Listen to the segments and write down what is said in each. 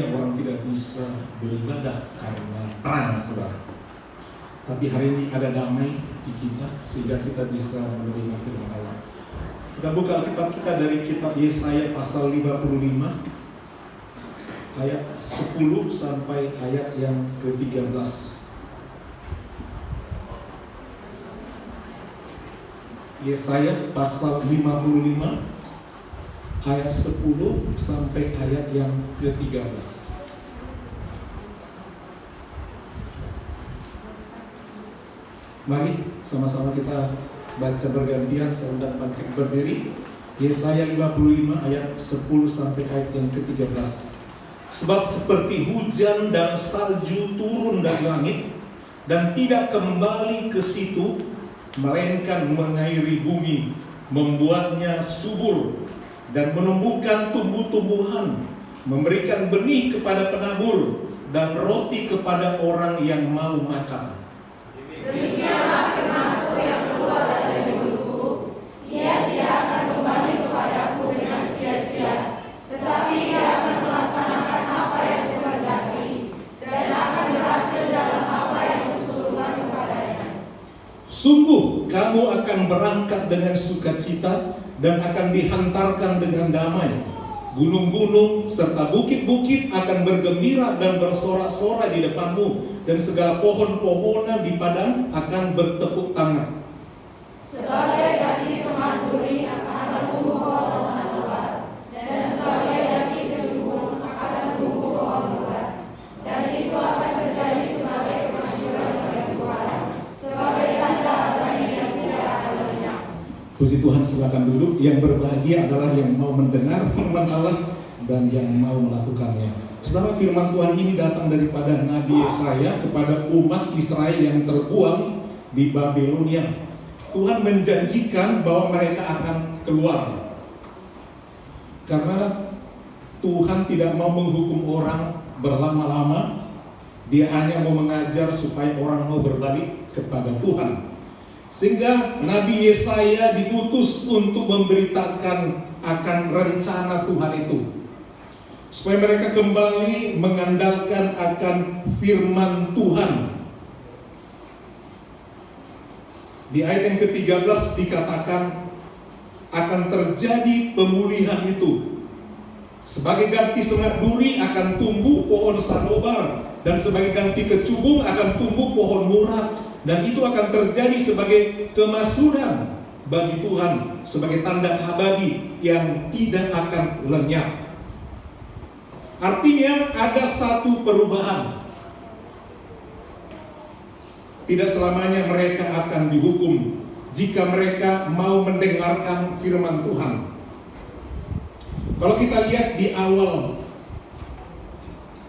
Orang tidak bisa beribadah karena perang, saudara. Tapi hari ini ada damai di kita sehingga kita bisa menerima firman Allah. Kita buka kitab kita dari kitab Yesaya pasal 55 ayat 10 sampai ayat yang ke-13. Yesaya pasal 55 ayat 10 sampai ayat yang ke-13. Mari sama-sama kita baca bergantian. Saya undang bangkit berdiri. Yesaya 55 ayat 10 sampai ayat yang ke-13. Sebab seperti hujan dan salju turun dari langit dan tidak kembali ke situ, melainkan mengairi bumi, membuatnya subur dan menumbuhkan tumbuh-tumbuhan, memberikan benih kepada penabur dan roti kepada orang yang mau makan. Demikianlah firman-Ku yang keluar dari mulutku, ia tidak akan kembali kepadaku dengan sia-sia, tetapi ia akan melaksanakan apa yang Kukehendaki dan akan berhasil dalam apa yang Kusuruhkan kepadanya. Sungguh kamu akan berangkat dengan sukacita dan akan dihantarkan dengan damai. Gunung-gunung serta bukit-bukit akan bergembira dan bersorak-sorai di depanmu, dan segala pohon-pohonan di padang akan bertepuk tangan. Sebagai ganti semak duri akan tumbuh pohon sanubari, dan sebagai ganti kejumbung akan tumbuh pohon murad, dan itu akan terjadi sebagai kemasyhuran bagi Tuhan, sebagai tanda abadi yang tidak akan lenyap. Puji Tuhan, silakan duduk. Yang berbahagia adalah yang mau mendengar firman Allah dan yang mau melakukannya. Saudara, firman Tuhan ini datang daripada Nabi Yesaya kepada umat Israel yang terbuang di Babilonia. Tuhan menjanjikan bahwa mereka akan keluar, karena Tuhan tidak mau menghukum orang berlama-lama. Dia hanya mau mengajar supaya orang mau berbalik kepada Tuhan. Sehingga Nabi Yesaya diutus untuk memberitakan akan rencana Tuhan itu, supaya mereka kembali mengandalkan akan firman Tuhan. Di ayat yang ke-13 dikatakan akan terjadi pemulihan itu. Sebagai ganti semak duri akan tumbuh pohon sanobar, dan sebagai ganti kecubung akan tumbuh pohon murad. Dan itu akan terjadi sebagai kemasyhuran bagi Tuhan, sebagai tanda abadi yang tidak akan lenyap. Artinya ada satu perubahan. Tidak selamanya mereka akan dihukum jika mereka mau mendengarkan firman Tuhan. Kalau kita lihat di awal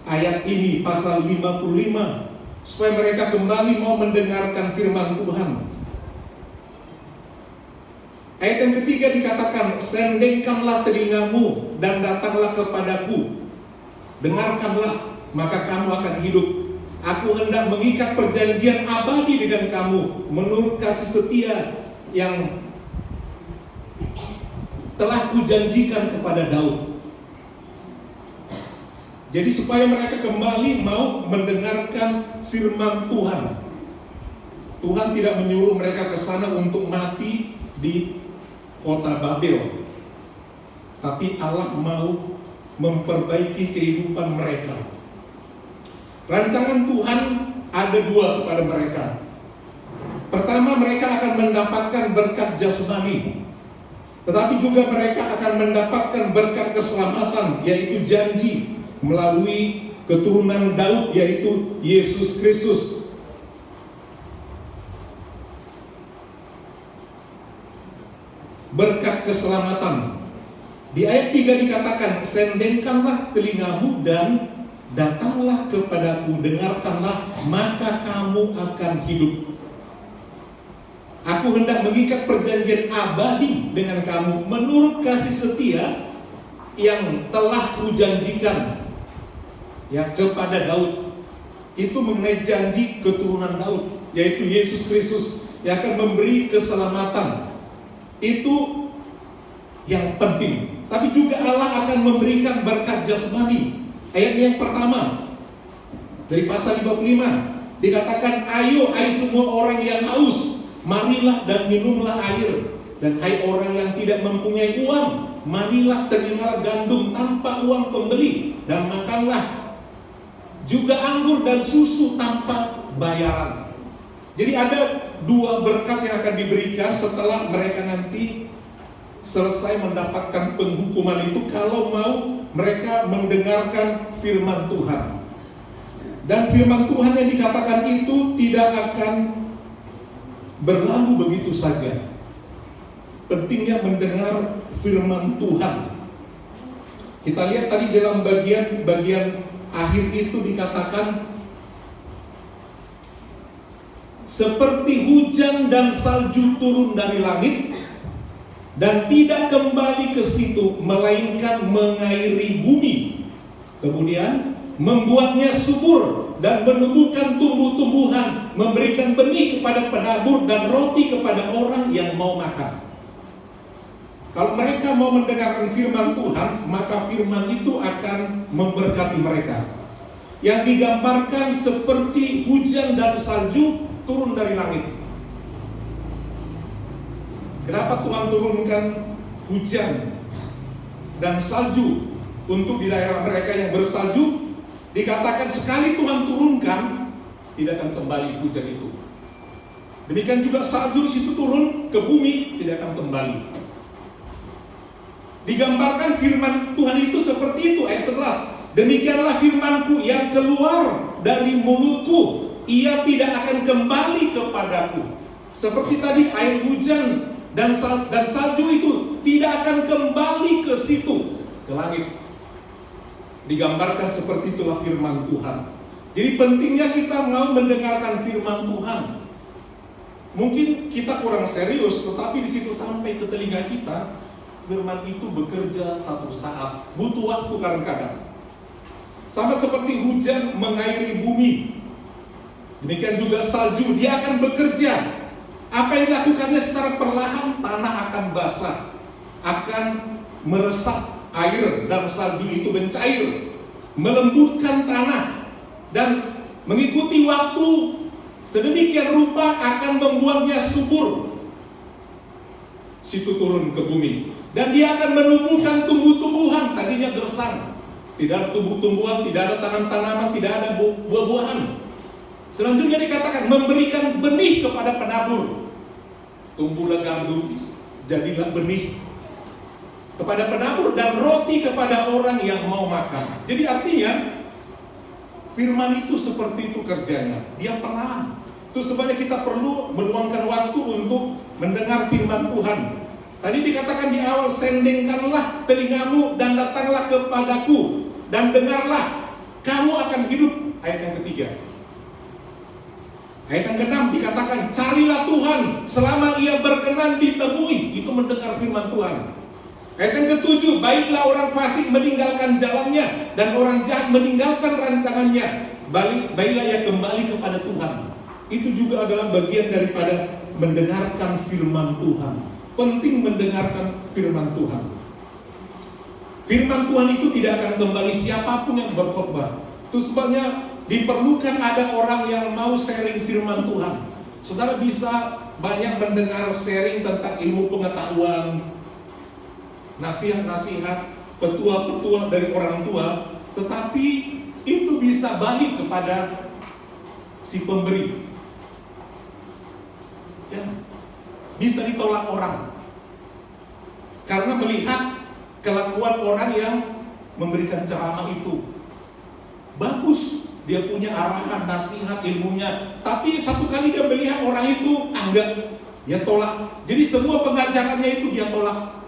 ayat ini, pasal 55, supaya mereka kembali mau mendengarkan firman Tuhan. Ayat yang ketiga dikatakan, sendengkanlah telingamu dan datanglah kepadaku. Dengarkanlah, maka kamu akan hidup. Aku hendak mengikat perjanjian abadi dengan kamu, menurut kasih setia yang telah kujanjikan kepada Daud. Jadi supaya mereka kembali mau mendengarkan firman Tuhan. Tuhan tidak menyuruh mereka ke sana untuk mati di kota Babel, tapi Allah mau memperbaiki kehidupan mereka. Rancangan Tuhan ada dua kepada mereka. Pertama, mereka akan mendapatkan berkat jasmani, tetapi juga mereka akan mendapatkan berkat keselamatan, yaitu janji melalui keturunan Daud, yaitu Yesus Kristus. Berkat keselamatan. Di ayat 3 dikatakan, sendengkanlah telingamu dan datanglah kepadaku, dengarkanlah, maka kamu akan hidup. Aku hendak mengikat perjanjian abadi dengan kamu, menurut kasih setia yang telah kujanjikan kepada Daud. Itu mengenai janji keturunan Daud, yaitu Yesus Kristus yang akan memberi keselamatan. Itu yang penting. Tapi juga Allah akan memberikan berkat jasmani. Ayat yang pertama dari pasal 55 dikatakan, ayo hai semua orang yang haus, marilah dan minumlah air. Dan hai orang yang tidak mempunyai uang, marilah terimalah gandum tanpa uang pembeli, dan makanlah juga anggur dan susu tanpa bayaran. Jadi ada dua berkat yang akan diberikan setelah mereka nanti selesai mendapatkan penghukuman itu, kalau mau mereka mendengarkan firman Tuhan. Dan firman Tuhan yang dikatakan itu tidak akan berlalu begitu saja. Pentingnya mendengar firman Tuhan. Kita lihat tadi dalam bagian akhir itu dikatakan, seperti hujan dan salju turun dari langit dan tidak kembali ke situ, melainkan mengairi bumi, kemudian membuatnya subur dan menumbuhkan tumbuh-tumbuhan, memberikan benih kepada penabur dan roti kepada orang yang mau makan. Kalau mereka mau mendengarkan firman Tuhan, maka firman itu akan memberkati mereka. Yang digambarkan seperti hujan dan salju turun dari langit. Kenapa Tuhan turunkan hujan dan salju untuk di daerah mereka yang bersalju? Dikatakan sekali Tuhan turunkan, tidak akan kembali hujan itu. Demikian juga salju di situ turun ke bumi, tidak akan kembali. Digambarkan firman Tuhan itu seperti itu, ayat 11. Demikianlah firmanku yang keluar dari mulutku, ia tidak akan kembali kepadaku. Seperti tadi air hujan dan salju itu tidak akan kembali ke situ, ke langit. Digambarkan seperti itulah firman Tuhan. Jadi pentingnya kita mau mendengarkan firman Tuhan. Mungkin kita kurang serius, tetapi di situ sampai ke telinga kita, firman itu bekerja satu saat, butuh waktu kadang-kadang. Sama seperti hujan mengairi bumi, demikian juga salju, dia akan bekerja. Apa yang dilakukannya secara perlahan, tanah akan basah, akan meresap air, dan salju itu mencair, melembutkan tanah, dan mengikuti waktu sedemikian rupa akan membuatnya subur. Situ turun ke bumi. Dan dia akan menumbuhkan tumbuh-tumbuhan, tadinya gersang, tidak ada tumbuh-tumbuhan, tidak ada tanam-tanaman, tidak ada buah-buahan. Selanjutnya dikatakan memberikan benih kepada penabur. Tumbuhlah gandum, jadilah benih kepada penabur, dan roti kepada orang yang mau makan. Jadi artinya firman itu seperti itu kerjanya, dia pelan. Itu sebabnya kita perlu meluangkan waktu untuk mendengar firman Tuhan. Tadi dikatakan di awal, sendengkanlah telingamu dan datanglah kepadaku dan dengarlah, kamu akan hidup. Ayat yang ketiga. Ayat yang ke-6 dikatakan, carilah Tuhan selama ia berkenan ditemui. Itu mendengar firman Tuhan. Ayat yang ke-7, baiklah orang fasik meninggalkan jalannya dan orang jahat meninggalkan rancangannya. Baiklah ia kembali kepada Tuhan. Itu juga adalah bagian daripada mendengarkan firman Tuhan. Penting mendengarkan firman Tuhan. Firman Tuhan itu tidak akan kembali siapapun yang berkhotbah. Itu sebabnya diperlukan ada orang yang mau sharing firman Tuhan. Saudara bisa banyak mendengar sharing tentang ilmu pengetahuan, nasihat-nasihat, petua-petua dari orang tua, tetapi itu bisa balik kepada si pemberi. Ya, bisa ditolak orang karena melihat kelakuan orang yang memberikan ceramah itu bagus, dia punya arahan, nasihat, ilmunya, tapi satu kali dia melihat orang itu enggak, dia tolak. Jadi semua pengajarannya itu dia tolak.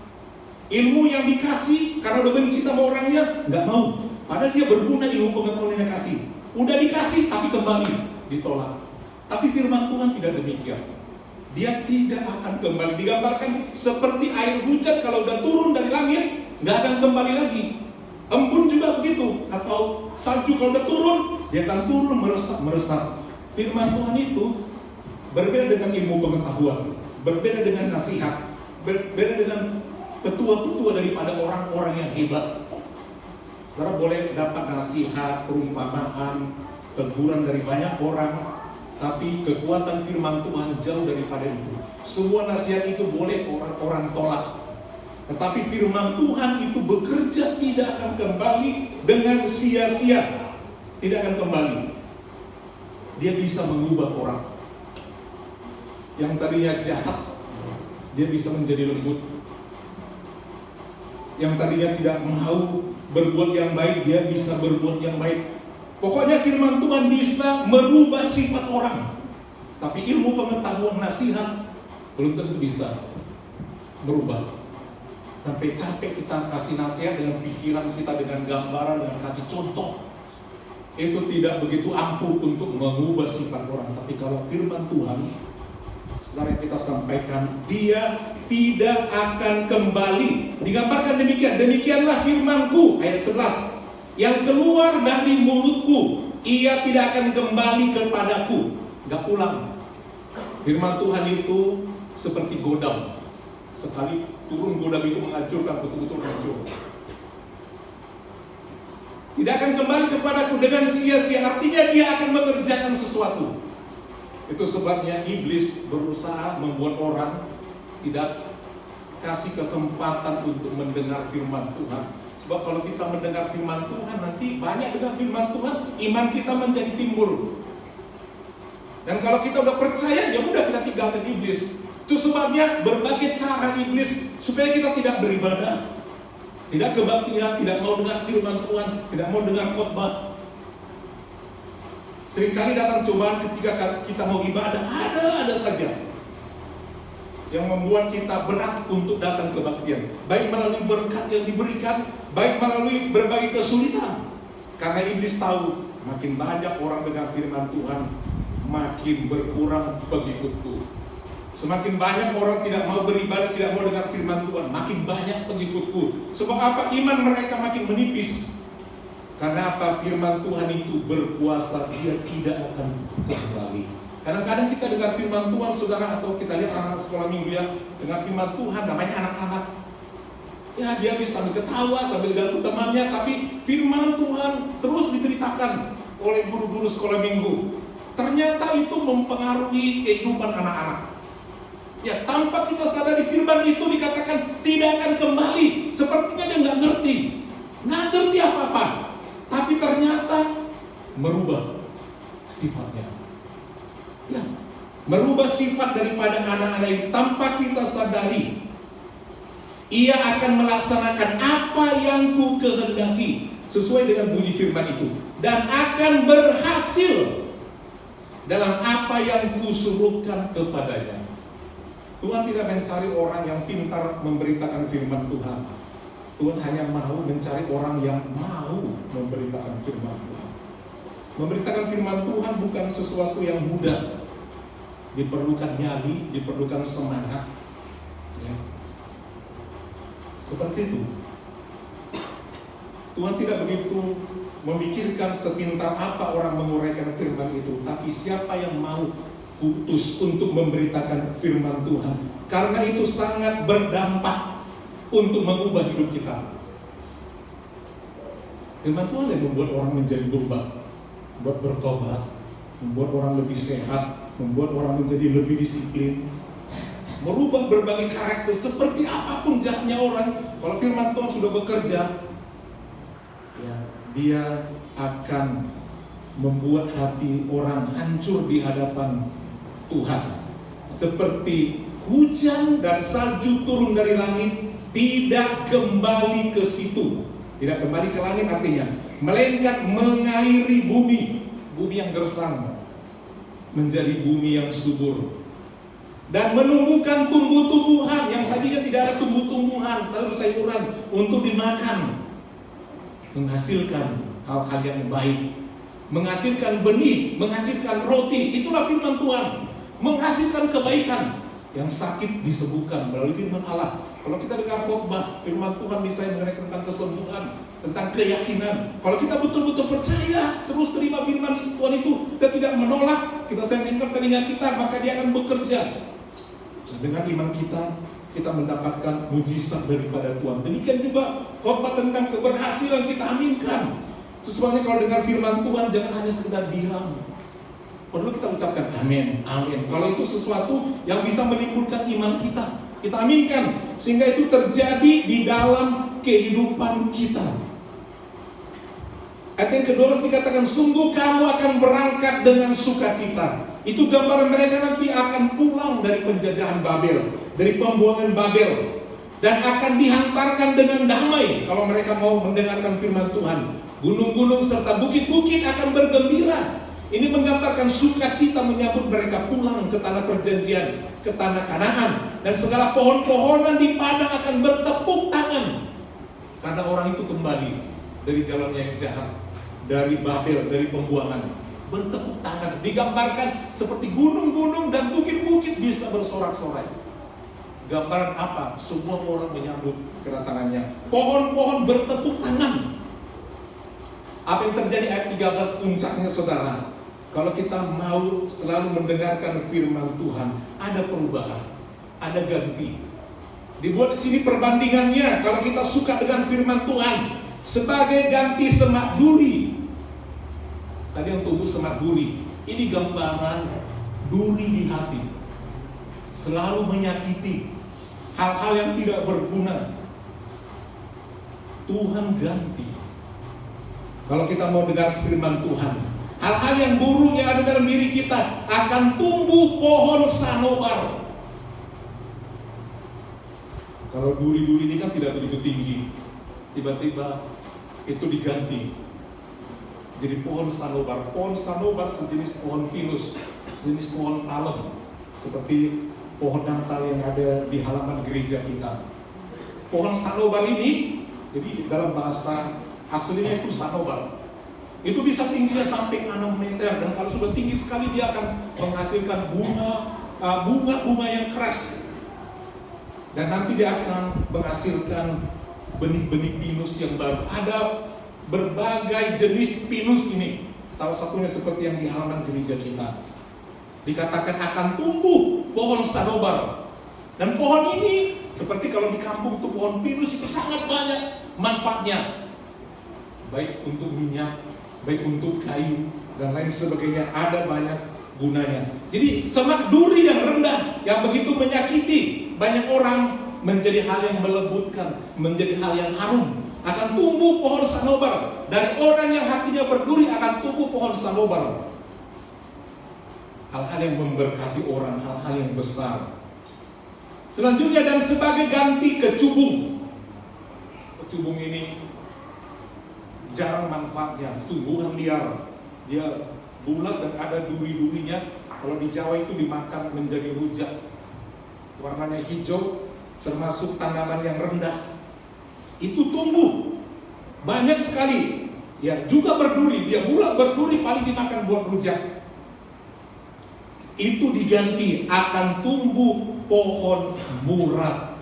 Ilmu yang dikasih karena udah benci sama orangnya, nggak mau. Padahal dia berguna ilmu pengetahuan yang dikasih. Udah dikasih tapi kembali ditolak. Tapi firman Tuhan tidak demikian. Dia tidak akan kembali. Digambarkan seperti air hujan kalau udah turun dari langit, nggak akan kembali lagi. Embun juga begitu, atau salju kalau udah turun, dia akan turun meresap. Firman Tuhan itu berbeda dengan ilmu pengetahuan, berbeda dengan nasihat, berbeda dengan petua-petua daripada orang-orang yang hebat. Saudara boleh dapat nasihat, perumpamaan, teguran dari banyak orang, tapi kekuatan firman Tuhan jauh daripada itu. Semua nasihat itu boleh orang tolak, tetapi firman Tuhan itu bekerja tidak akan kembali dengan sia-sia. Tidak akan kembali. Dia bisa mengubah orang. Yang tadinya jahat, dia bisa menjadi lembut. Yang tadinya tidak mau berbuat yang baik, dia bisa berbuat yang baik. Pokoknya firman Tuhan bisa merubah sifat orang. Tapi ilmu pengetahuan nasihat belum tentu bisa merubah. Sampai capek kita kasih nasihat dengan pikiran kita, dengan gambaran, dengan kasih contoh. Itu tidak begitu ampuh untuk mengubah sifat orang. Tapi kalau firman Tuhan, saudara, yang kita sampaikan, dia tidak akan kembali. Digambarkan demikian, demikianlah firman-Ku, ayat 11, yang keluar dari mulutku, ia tidak akan kembali kepadaku, gak pulang. Firman Tuhan itu seperti godam. Sekali turun godam itu menghancurkan, betul-betul hancur. Tidak akan kembali kepadaku dengan sia-sia, artinya dia akan mengerjakan sesuatu. Itu sebabnya iblis berusaha membuat orang tidak kasih kesempatan untuk mendengar firman Tuhan. Sebab kalau kita mendengar firman Tuhan, nanti banyak dengar firman Tuhan, iman kita menjadi timbul. Dan kalau kita udah percaya, ya udah kita tinggalkan iblis. Itu sebabnya berbagai cara iblis supaya kita tidak beribadah, tidak kebaktian, tidak mau dengar firman Tuhan, tidak mau dengar khotbah. Seringkali datang cobaan ketika kita mau ibadah, ada saja yang membuat kita berat untuk datang kebaktian. Baik melalui berkat yang diberikan, baik melalui berbagai kesulitan. Karena iblis tahu, makin banyak orang dengar firman Tuhan, makin berkurang pengikutku. Semakin banyak orang tidak mau beribadah, tidak mau dengar firman Tuhan, makin banyak pengikutku. Sebab apa? Iman mereka makin menipis. Karena apa? Firman Tuhan itu berkuasa, dia tidak akan kembali. Kadang-kadang kita dengar firman Tuhan, saudara, atau kita lihat anak sekolah minggu ya, dengar firman Tuhan, namanya anak-anak. Ya, dia bisa sambil ketawa, sambil ganggu temannya, tapi firman Tuhan terus diberitakan oleh guru-guru sekolah minggu. Ternyata itu mempengaruhi kehidupan anak-anak. Ya, tanpa kita sadari firman itu dikatakan tidak akan kembali. Sepertinya dia nggak ngerti apa-apa. Tapi ternyata merubah sifatnya. Ya, merubah sifat daripada anak-anak itu tanpa kita sadari. Ia akan melaksanakan apa yang ku kehendaki sesuai dengan bunyi firman itu, dan akan berhasil dalam apa yang ku suruhkan kepadanya. Tuhan tidak mencari orang yang pintar memberitakan firman Tuhan. Tuhan hanya mau mencari orang yang mau memberitakan firman Tuhan. Memberitakan firman Tuhan bukan sesuatu yang mudah. Diperlukan nyali, diperlukan semangat. Ya. Seperti itu. Tuhan tidak begitu memikirkan sepintar apa orang menguraikan firman itu, tapi siapa yang mau putus untuk memberitakan firman Tuhan. Karena itu sangat berdampak untuk mengubah hidup kita. Firman Tuhan yang membuat orang menjadi berubah, membuat bertobat, membuat orang lebih sehat, membuat orang menjadi lebih disiplin, merubah berbagai karakter. Seperti apapun jahatnya orang, kalau firman Tuhan sudah bekerja, ya, dia akan membuat hati orang hancur di hadapan Tuhan. Seperti hujan dan salju turun dari langit, tidak kembali ke situ. Tidak kembali ke langit artinya, melainkan mengairi bumi. Bumi yang gersang menjadi bumi yang subur, dan menumbuhkan tumbuh-tumbuhan yang tadinya tidak ada tumbuh-tumbuhan, sayur-sayuran untuk dimakan, menghasilkan hal-hal yang baik, menghasilkan benih, menghasilkan roti. Itulah firman Tuhan, menghasilkan kebaikan. Yang sakit disembuhkan melalui firman Allah. Kalau kita dengar khotbah, firman Tuhan misalnya mengenai tentang kesembuhan, tentang keyakinan. Kalau kita betul-betul percaya, terus terima firman Tuhan itu, kita tidak menolak, kita sendirikan telinga kita, maka dia akan bekerja. Dan dengan iman kita, kita mendapatkan mujizat daripada Tuhan. Demikian juga khotbah tentang keberhasilan kita aminkan. Itu sebabnya kalau dengar firman Tuhan jangan hanya sekedar diam. Perlu kita ucapkan amin, amin. Kalau itu sesuatu yang bisa menimbulkan iman kita, kita aminkan sehingga itu terjadi di dalam kehidupan kita. Ayat yang ke-12 dikatakan, sungguh kamu akan berangkat dengan sukacita. Itu gambaran mereka nanti akan pulang dari penjajahan Babel, dari pembuangan Babel, dan akan dihantarkan dengan damai. Kalau mereka mau mendengarkan firman Tuhan, gunung-gunung serta bukit-bukit akan bergembira. Ini menggambarkan sukacita menyambut mereka pulang ke tanah perjanjian, ke tanah Kanaan, dan segala pohon-pohonan di padang akan bertepuk tangan karena orang itu kembali dari jalannya yang jahat, dari Babel, dari pembuangan, bertepuk tangan. Digambarkan seperti gunung-gunung dan bukit-bukit bisa bersorak-sorai. Gambaran apa? Semua orang menyambut kedatangannya. Pohon-pohon bertepuk tangan. Apa yang terjadi ayat 13 puncaknya saudara? Kalau kita mau selalu mendengarkan firman Tuhan, ada perubahan, ada ganti. Dibuat di sini perbandingannya, kalau kita suka dengan firman Tuhan, sebagai ganti semak duri. Tadi yang tumbuh semak duri, ini gambaran duri di hati, selalu menyakiti hal-hal yang tidak berguna. Tuhan ganti. Kalau kita mau dengar firman Tuhan, hal-hal yang buruk yang ada dalam diri kita akan tumbuh pohon sanobar. Kalau duri-duri ini kan tidak begitu tinggi, tiba-tiba itu diganti jadi pohon sanobar. Pohon sanobar sejenis pohon pinus, sejenis pohon palem, seperti pohon natal yang ada di halaman gereja kita. Pohon sanobar ini, jadi dalam bahasa aslinya itu sanobar, itu bisa tingginya sampai 6 meter, dan kalau sudah tinggi sekali dia akan menghasilkan bunga yang keras, dan nanti dia akan menghasilkan benih-benih pinus yang baru. Ada berbagai jenis pinus ini, salah satunya seperti yang di halaman gereja kita. Dikatakan akan tumbuh pohon sanobar, dan pohon ini seperti kalau di kampung itu pohon pinus itu sangat banyak manfaatnya, baik untuk minyak, baik untuk kayu dan lain sebagainya, ada banyak gunanya. Jadi semak duri yang rendah, yang begitu menyakiti banyak orang, menjadi hal yang melembutkan, menjadi hal yang harum. Akan tumbuh pohon sanobar. Dari orang yang hatinya berduri akan tumbuh pohon sanobar. Hal-hal yang memberkati orang, hal-hal yang besar. Selanjutnya, dan sebagai ganti kecubung. Kecubung ini jarang manfaatnya, tumbuhan liar. Dia bulat dan ada duri-durinya. Kalau di Jawa itu dimakan menjadi rujak. Warnanya hijau, termasuk tanaman yang rendah. Itu tumbuh banyak sekali. Ya, juga berduri, dia bulat berduri paling dimakan buat rujak. Itu diganti akan tumbuh pohon murad.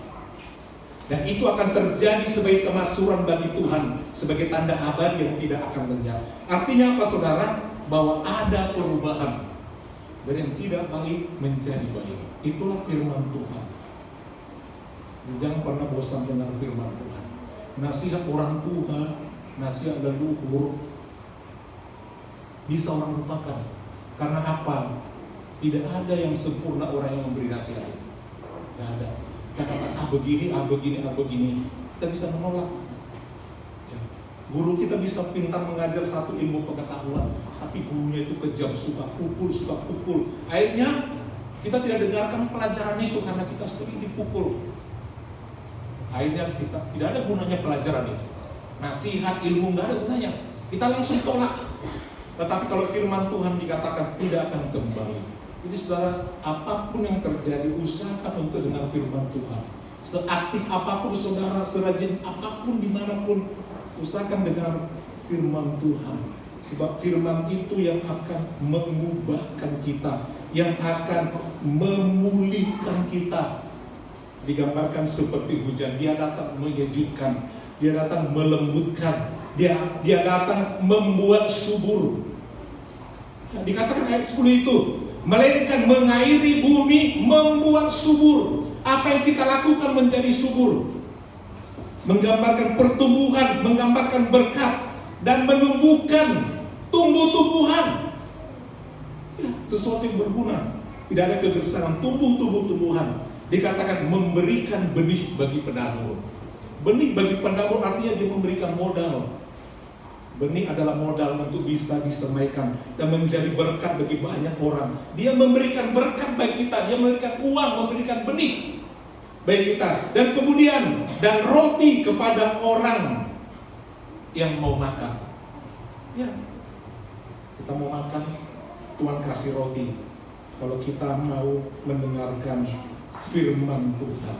Dan itu akan terjadi sebagai kemaksuran bagi Tuhan, sebagai tanda abadi yang tidak akan lenyap. Artinya apa saudara? Bahwa ada perubahan dari yang tidak baik menjadi baik. Itulah firman Tuhan. Jangan pernah bosan dengan firman Tuhan. Nasihat orang tua, nasihat leluhur bisa orang lupakan. Karena apa? Tidak ada yang sempurna orang yang memberi nasihat. Tidak ada. Kita kata begini, begini. Kita bisa menolak. Ya. Guru kita bisa pintar mengajar satu ilmu pengetahuan, tapi gurunya itu kejam, suka pukul. Akhirnya kita tidak dengarkan pelajaran itu karena kita sering dipukul. Akhirnya kita tidak ada gunanya pelajaran itu. Nasihat, ilmu nggak ada gunanya. Kita langsung tolak. Tetapi kalau firman Tuhan dikatakan tidak akan kembali. Jadi saudara, apapun yang terjadi, usahakan untuk dengar firman Tuhan. Seaktif apapun saudara, serajin apapun dimanapun, usahakan dengar firman Tuhan. Sebab firman itu yang akan mengubahkan kita, yang akan memulihkan kita. Digambarkan seperti hujan, dia datang menyejukkan, dia datang melembutkan, dia datang membuat subur. Dikatakan ayat 10 itu, melainkan mengairi bumi, membuat subur. Apa yang kita lakukan menjadi subur, menggambarkan pertumbuhan, menggambarkan berkat, dan menumbuhkan tumbuh-tumbuhan. Ya, sesuatu yang berguna. Tidak ada kegersangan, tumbuh-tumbuhan. Dikatakan memberikan benih bagi penabur. Benih bagi penabur artinya dia memberikan modal. Benih adalah modal untuk bisa disemaikan dan menjadi berkat bagi banyak orang. Dia memberikan berkat bagi kita, dia memberikan uang, memberikan benih bagi kita. Dan kemudian, dan roti kepada orang yang mau makan. Ya, kita mau makan, Tuhan kasih roti. Kalau kita mau mendengarkan firman Tuhan.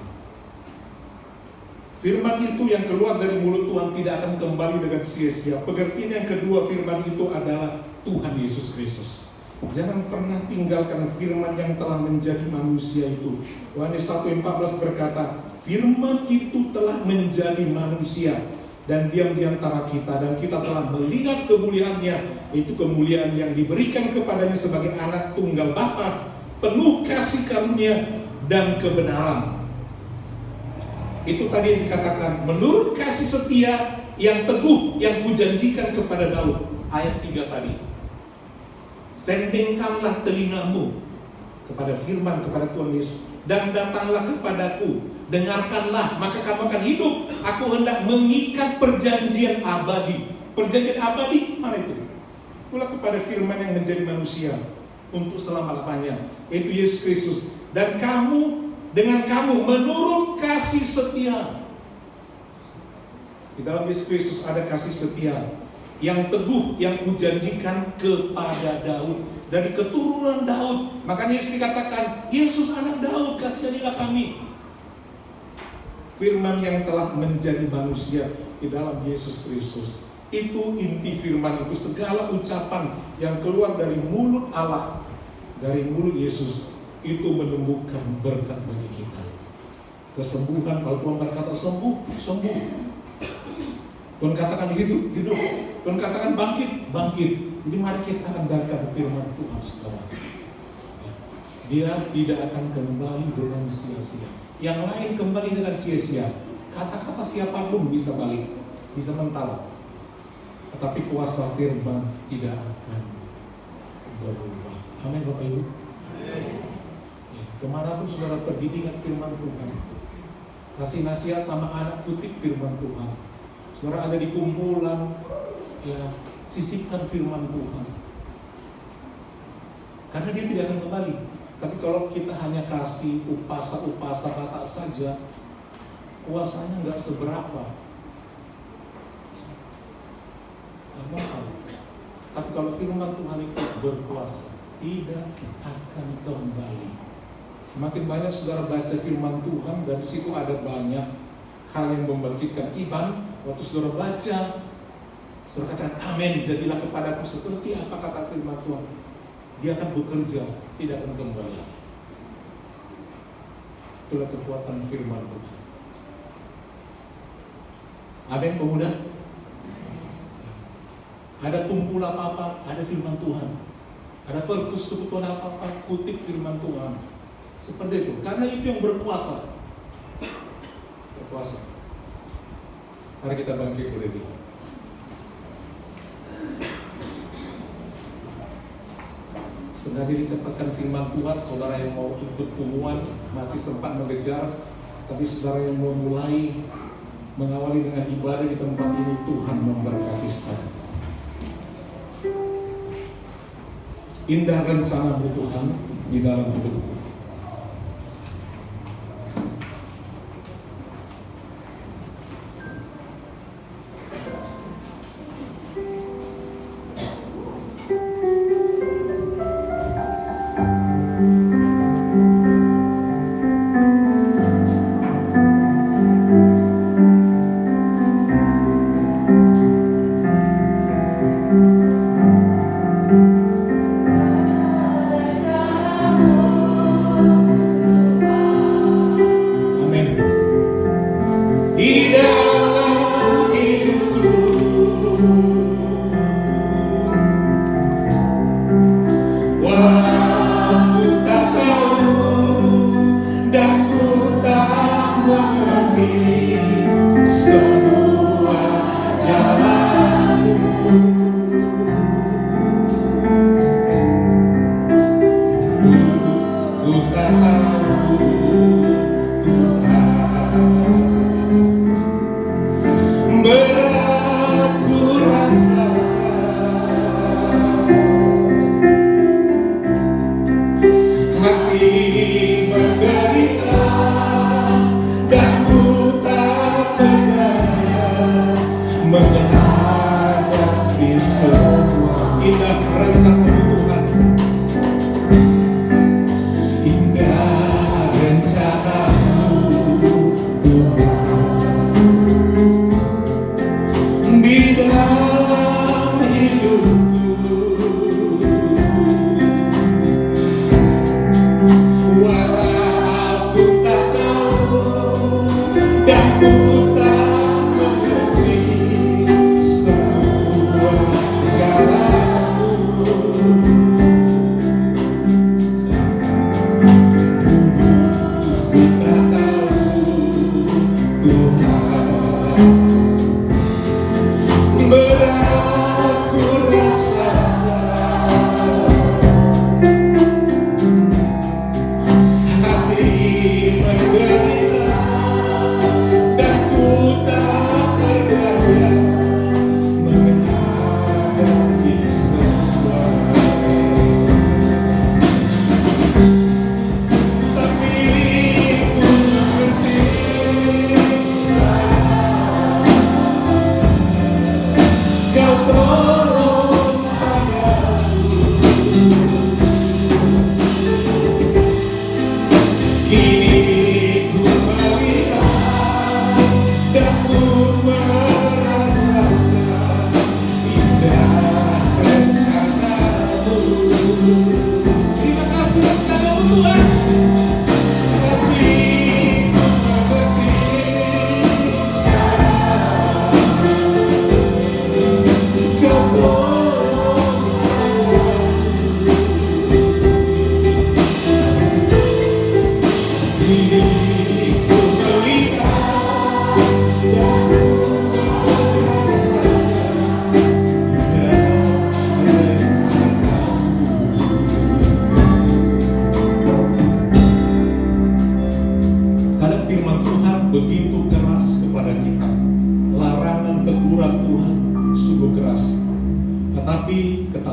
Firman itu yang keluar dari mulut Tuhan tidak akan kembali dengan sia-sia. Pengertian yang kedua firman itu adalah Tuhan Yesus Kristus. Jangan pernah tinggalkan firman yang telah menjadi manusia itu. Yohanes 1:14 berkata, firman itu telah menjadi manusia dan diam di antara kita, dan kita telah melihat kemuliaannya, itu kemuliaan yang diberikan kepadanya sebagai anak tunggal Bapa, penuh kasih karunia dan kebenaran. Itu tadi yang dikatakan, menurut kasih setia yang teguh yang kujanjikan kepada Daud. Ayat 3 tadi. Sendengkanlah telingamu kepada firman, kepada Tuhan Yesus, dan datanglah kepadaku, dengarkanlah, maka kamu akan hidup. Aku hendak mengikat perjanjian abadi. Perjanjian abadi, mana itu? Itulah kepada firman yang menjadi manusia untuk selama-lamanya, yaitu Yesus Kristus. Dan kamu, dengan kamu menurut kasih setia. Di dalam Yesus Kristus ada kasih setia yang teguh, yang kujanjikan kepada Daud, dari keturunan Daud. Makanya Yesus dikatakan, Yesus anak Daud, kasihanilah kami. Firman yang telah menjadi manusia di dalam Yesus Kristus. Itu inti firman itu, segala ucapan yang keluar dari mulut Allah, dari mulut Yesus, itu menumbuhkan berkat bagi kita. Kesembuhan, kalau Tuhan berkata sembuh, sembuh. Tuhan katakan hidup, hidup. Tuhan katakan bangkit, bangkit. Jadi mari kita andalkan firman Tuhan sekarang. Dia tidak akan kembali dengan sia-sia. Yang lain kembali dengan sia-sia. Kata-kata siapapun bisa balik, bisa mentah. Tetapi kuasa firman tidak akan berubah. Amin Bapak Ibu. Kemanapun saudara pergi, ingat firman Tuhan. Kasih nasihat sama anak, kutip firman Tuhan. Saudara ada di kumpulan, ya sisipkan firman Tuhan. Karena dia tidak akan kembali. Tapi kalau kita hanya kasih upasa kata saja, kuasanya nggak seberapa. Tapi kalau firman Tuhan itu berkuasa, tidak akan kembali. Semakin banyak saudara baca firman Tuhan, dan di situ ada banyak hal yang membangkitkan iman. Waktu saudara baca, saudara katakan amin, jadilah kepadaku seperti apa kata firman Tuhan. Dia akan bekerja, tidak akan kembali. Itulah kekuatan firman Tuhan. Amin pemuda. Ada kumpul apa-apa, ada firman Tuhan. Ada persekutuan apa-apa, kutip firman Tuhan. Seperti itu, karena itu yang berkuasa. Berkuasa. Mari kita bangkit berdiri. Sengaja dicepatkan firman Tuhan. Saudara yang mau ikut pengumuman masih sempat mengejar, tapi saudara yang mau mulai mengawali dengan ibadah di tempat ini, Tuhan memberkati saudara. Indah rencana Tuhan di dalam hidupku. Rencanamu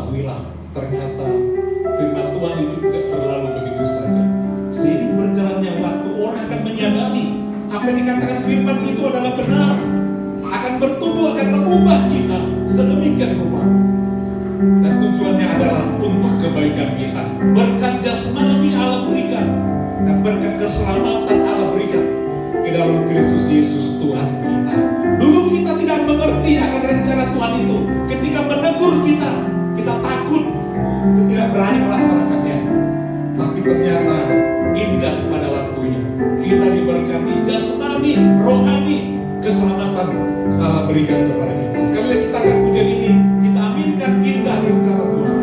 ketahuilah ternyata firman Tuhan itu tidak berlalu begitu saja. Seiring berjalannya waktu, orang akan menyadari apa yang dikatakan firman itu adalah benar, akan bertumbuh, akan mengubah kita sedemikian rupa. Dan tujuannya adalah untuk kebaikan kita. Berkat jasmani Allah berikan, dan berkat keselamatan Allah berikan di dalam Kristus Yesus Tuhan kita. Dulu kita tidak mengerti akan rencana Tuhan itu. Ketika menegur kita, kita takut, kita tidak berani melaksanakannya. Tapi ternyata indah pada waktunya. Kita diberkati jasmani, rohani, keselamatan Allah berikan kepada kita. Sekali lagi kita akan pujian ini, kita aminkan indah rencana Tuhan.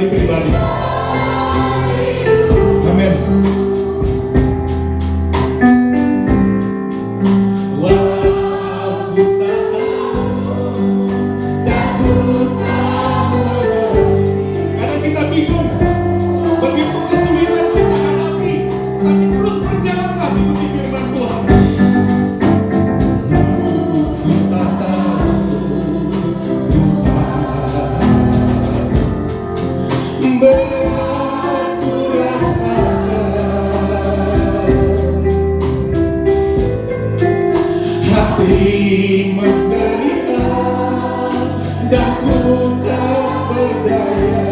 Pribadi. Amin. Kadang kita bingung, begitu kesulitan kita hadapi, tapi terus berjalanlah mengikuti firman Tuhan. Menderita dan ku tak berdaya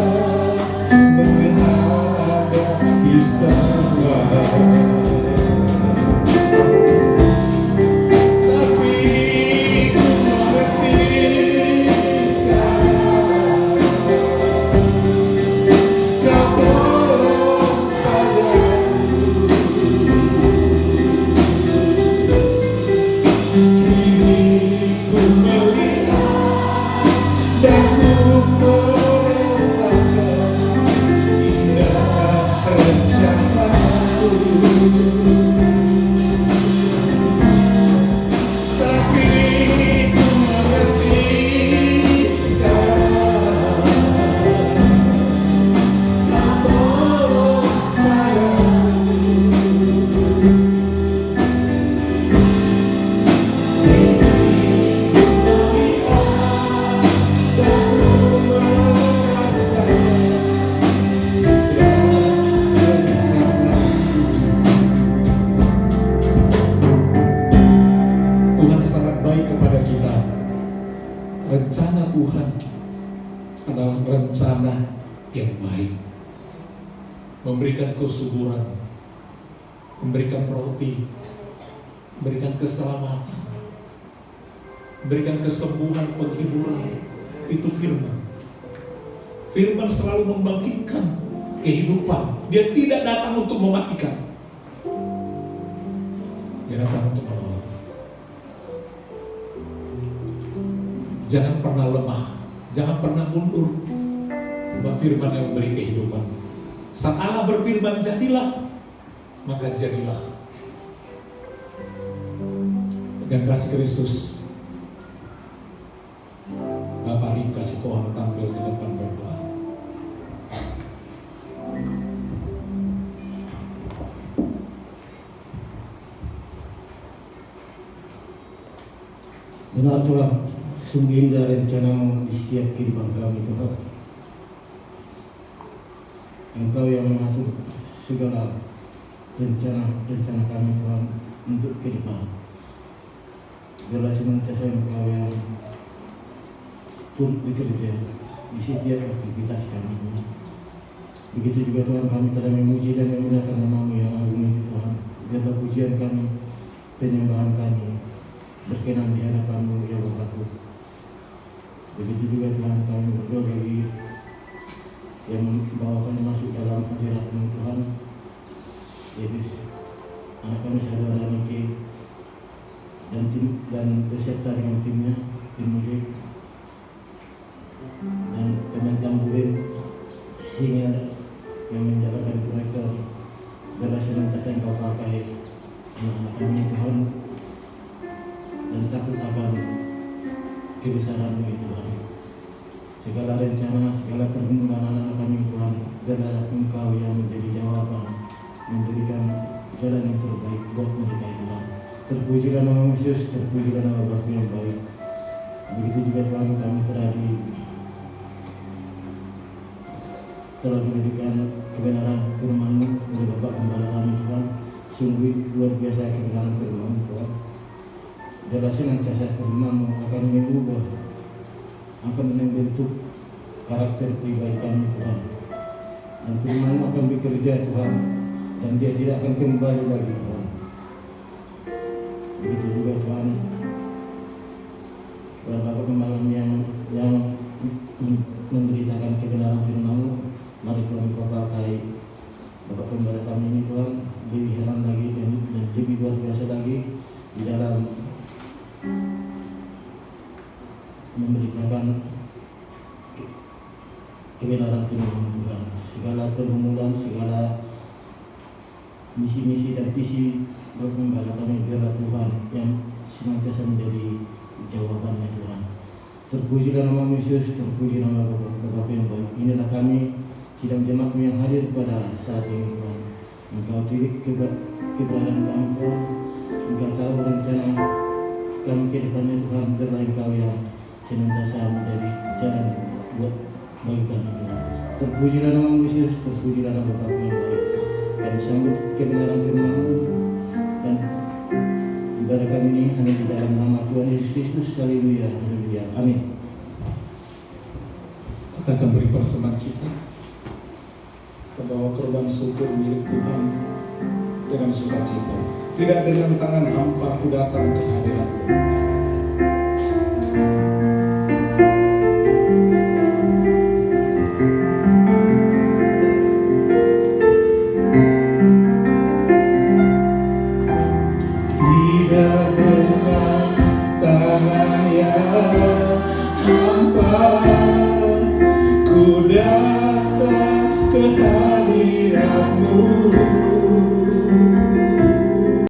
menghadapi semua, tapi ku mengerti sekarang kau tolong rencana Tuhan adalah rencana yang baik, memberikan kesuburan, memberikan roti, memberikan keselamatan, memberikan kesembuhan, penghiburan. Itu firman. Firman selalu membangkitkan kehidupan. Dia tidak datang untuk mematikan, dia datang untuk menolong. Jangan pernah lemah, jangan pernah mundur. Sebab firman yang memberi kehidupan. Saat Allah berfirman jadilah, maka jadilah. Dengan kasih Kristus, Bapak Rim kasih Tuhan tampil di depan berdoa. Benar Tuhan, sungguh indah rencana-Mu di setiap kehidupan kami Tuhan. Engkau yang mengatur segala rencana kami Tuhan untuk ke depan. Biarlah senantiasa Engkau yang turut bekerja di setiap aktivitas kami Tuhan. Begitu juga Tuhan, kami telah memuji dan memuliakan nama-Mu yang agung itu Tuhan. Biarlah pujian kami, penyembahan kami berkenan di hadapan-Mu ya Bapa. Begitu juga Tuhan, kami berdoa bagi yang membawa kami masuk dalam hadirat-Mu Tuhan, yaitu anak kami saudara Niki dan beserta dengan timnya, tim musik dan teman-teman buin sehingga yang menjalankan proyektor. Biarlah senantiasa Engkau pakai anak-anak kami Tuhan, dan takut akan kebesaran-Mu ya Tuhan. Segala rencana, segala pergumulan anak kami Tuhan, biarlah Engkau yang menjadi jawaban, memberikan jalan yang terbaik buat mereka ya Tuhan. Terpujilah nama Yesus, terpujilah nama Bapa yang baik. Begitu juga Tuhan, kami telah diberikan kebenaran firman-Mu oleh Bapak Gembala kami Tuhan. Sungguh luar biasa kebenaran firman-Mu Tuhan. Biarlah senantiasa firman-Mu akan mengubah, akan membentuk karakter pribadi kami Tuhan. Dan firman-Mu akan bekerja Tuhan, dan dia tidak akan kembali lagi Tuhan. Begitu juga Tuhan, kepada Bapak Gembala yang memberitakan kebenaran firman-Mu, mari Tuhan Kau pakai Bapak Gembala kami ini Tuhan lebih heran lagi dan lebih luar biasa lagi di dalam memberitakan kebenaran firman Tuhan. Segala pergumulan, segala misi-misi dan visi Bapak Gembala kami, biarlah Tuhan yang senantiasa menjadi jawabannya Tuhan. Terpujilah nama Yesus, terpuji nama Bapa yang baik. Inilah kami sidang jemaat yang hadir pada saat ini Tuhan. Engkau tirik keberadaan kami Tuhan. Engkau tahu rencana kami ke depannya Tuhan. Biarlah Engkau yang senantiasa menjadi jalan buat bagi kami Tuhan. Terpujilah nama Yesus, terpujilah nama Bapa yang baik. Kami sambut kebenaran firman-Mu dan ibadah kami ini hanya di dalam nama Tuhan Yesus Kristus. Haleluya, haleluya, amin. Kita akan beri persembahan kita, membawa korban syukur milik Tuhan dengan sukacita. Tidak dengan tangan hampa aku datang ke hadirat-Mu. Tidak dengan tangan yang hampa ku datang ke hadirat-Mu.